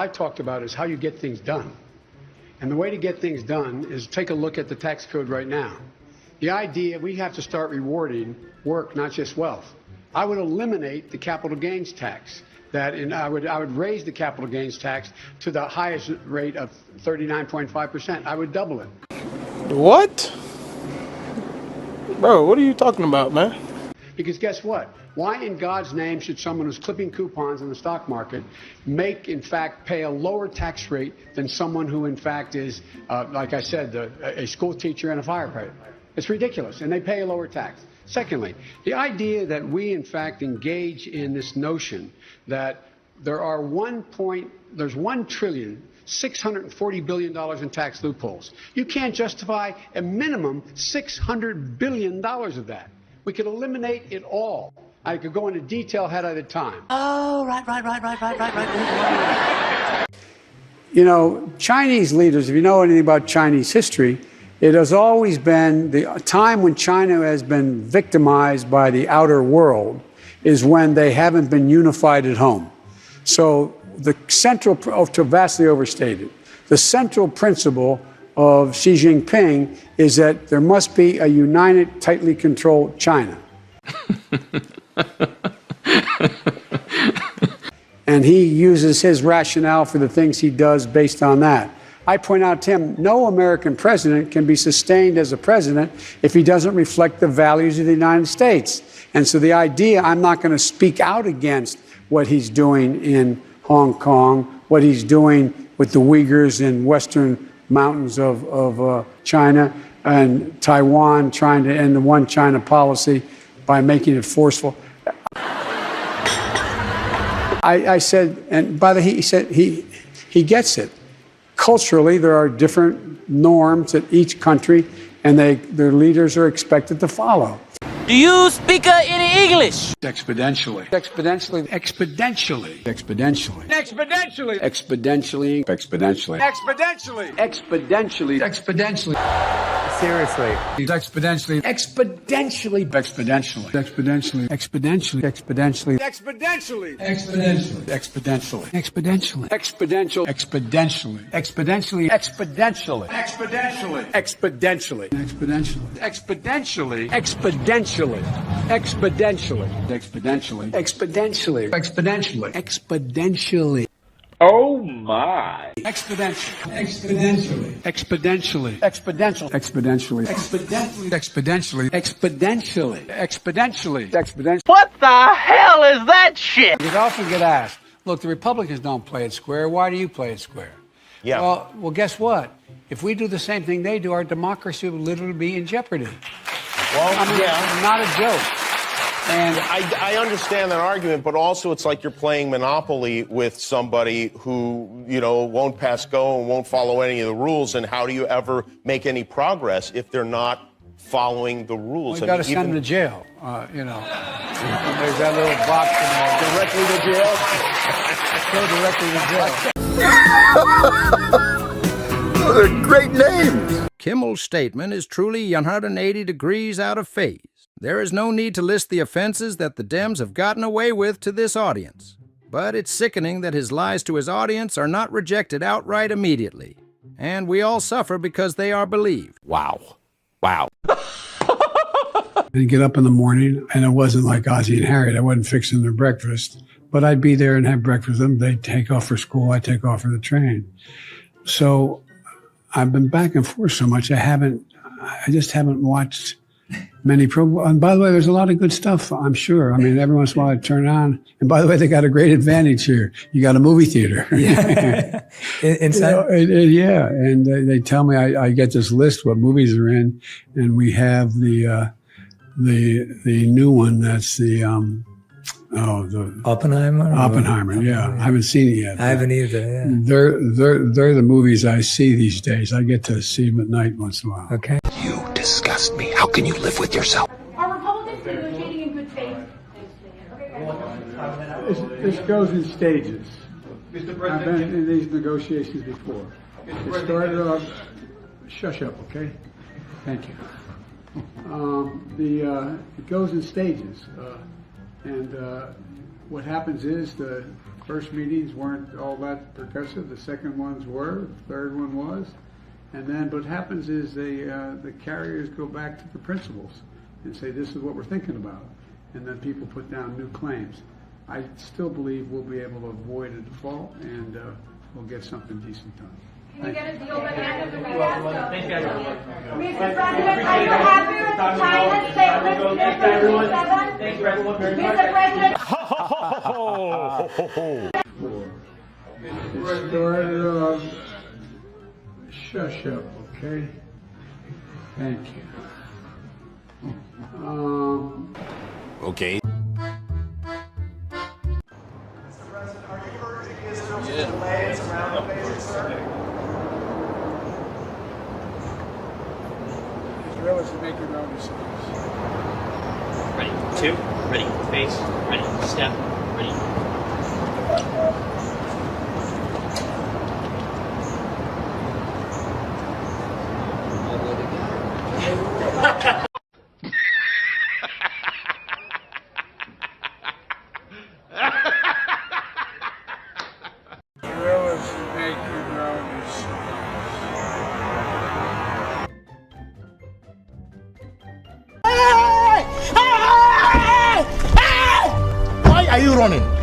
I talked about is how you get things done. And the way to get things done is take a look at the tax code right now. The idea, we have to start rewarding work, not just wealth. I would eliminate the capital gains tax. I would raise the capital gains tax to the highest rate of 39.5%. I would double it. What? Bro, what are you talking about, man? Because guess what? Why in God's name should someone who's clipping coupons in the stock market pay a lower tax rate than someone who, in fact, is, like I said, a school teacher and a firefighter? It's ridiculous, and they pay a lower tax. Secondly, the idea that we, in fact, engage in this notion that there's $1,640 billion in tax loopholes. You can't justify a minimum $600 billion of that. We could eliminate it all. I could go into detail had I the time. Oh, right. You know, Chinese leaders, if you know anything about Chinese history, it has always been the time when China has been victimized by the outer world is when they haven't been unified at home. So vastly overstated, the central principle of Xi Jinping is that there must be a united, tightly controlled China. And he uses his rationale for the things he does based on that. I point out to him, no American president can be sustained as a president if he doesn't reflect the values of the United States. And so the idea, I'm not going to speak out against what he's doing in Hong Kong, what he's doing with the Uyghurs in western mountains of China, and Taiwan trying to end the one China policy by making it forceful. I said, and by the way, he said he gets it. Culturally, there are different norms at each country, and their leaders are expected to follow. Do you speak any English? Exponentially. Exponentially. Exponentially. Exponentially. Exponentially. Exponentially. Exponentially. Exponentially. Exponentially. Exponentially. Seriously. Exponentially. Exponentially. Exponentially. Exponentially. Exponentially. Exponentially. Exponentially. Exponentially. Exponentially. Exponentially. Exponential. Exponentially. Exponentially. Exponentially. Exponentially. Exponentially. Exponentially. Exponentially. Exponentially. Exponentially. Exponentially. Exponentially. Exponentially. Exponentially. Oh my. Exponentially. Exponentially. Exponentially. Exponential. Exponentially. Exponentially. Exponentially. Exponentially. Exponentially. Exponentially. What the hell is that shit? You often get asked, look, the Republicans don't play it square. Why do you play it square? Yeah. Well, guess what? If we do the same thing they do, our democracy will literally be in jeopardy. Well, yeah. Not a joke. And I understand that argument, but also it's like you're playing Monopoly with somebody who, won't pass go and won't follow any of the rules. And how do you ever make any progress if they're not following the rules? Well, you got to send them to jail, There's that little box in there. Directly to jail. Go directly to jail. They're great names. Kimmel's statement is truly 180 degrees out of phase. There is no need to list the offenses that the Dems have gotten away with to this audience. But it's sickening that his lies to his audience are not rejected outright immediately. And we all suffer because they are believed. Wow. Wow. And get up in the morning, and it wasn't like Ozzie and Harriet. I wasn't fixing their breakfast. But I'd be there and have breakfast with them. They'd take off for school. I'd take off for the train. So I've been back and forth so much, I just haven't watched many and by the way, there's a lot of good stuff, I'm sure. I mean, every once in a while I turn on. And by the way, they got a great advantage here. You got a movie theater. Yeah. Inside? Yeah. And they tell me I get this list what movies are in, and we have the new one that's the Oppenheimer? Oppenheimer, yeah. I haven't seen it yet. I haven't either, yeah. They're the movies I see these days. I get to see them at night once in a while. Okay. You disgust me. How can you live with yourself? Are Republicans negotiating in good faith? This goes in stages. Mr. President, I've been in these negotiations before. It started off, shush up, okay? Thank you. It goes in stages. And what happens is the first meetings weren't all that progressive. The second ones were. The third one was. And then what happens is the carriers go back to the principals and say, this is what we're thinking about. And then people put down new claims. I still believe we'll be able to avoid a default and we'll get something decent done. Can you get a deal by the end of the fiasco? Mr. President, are you happy with the China statement from G7? Thank you, everyone, very much. Mr. President. It started off, shush up, okay? Thank you. Okay. Mr. President, are you urging Israel to delay its ground invasion, sir? Israelis are making their own decisions. Ready. 2. Ready. Face. Ready. Step. Ready. Israelis are making their own decisions. Why are you running?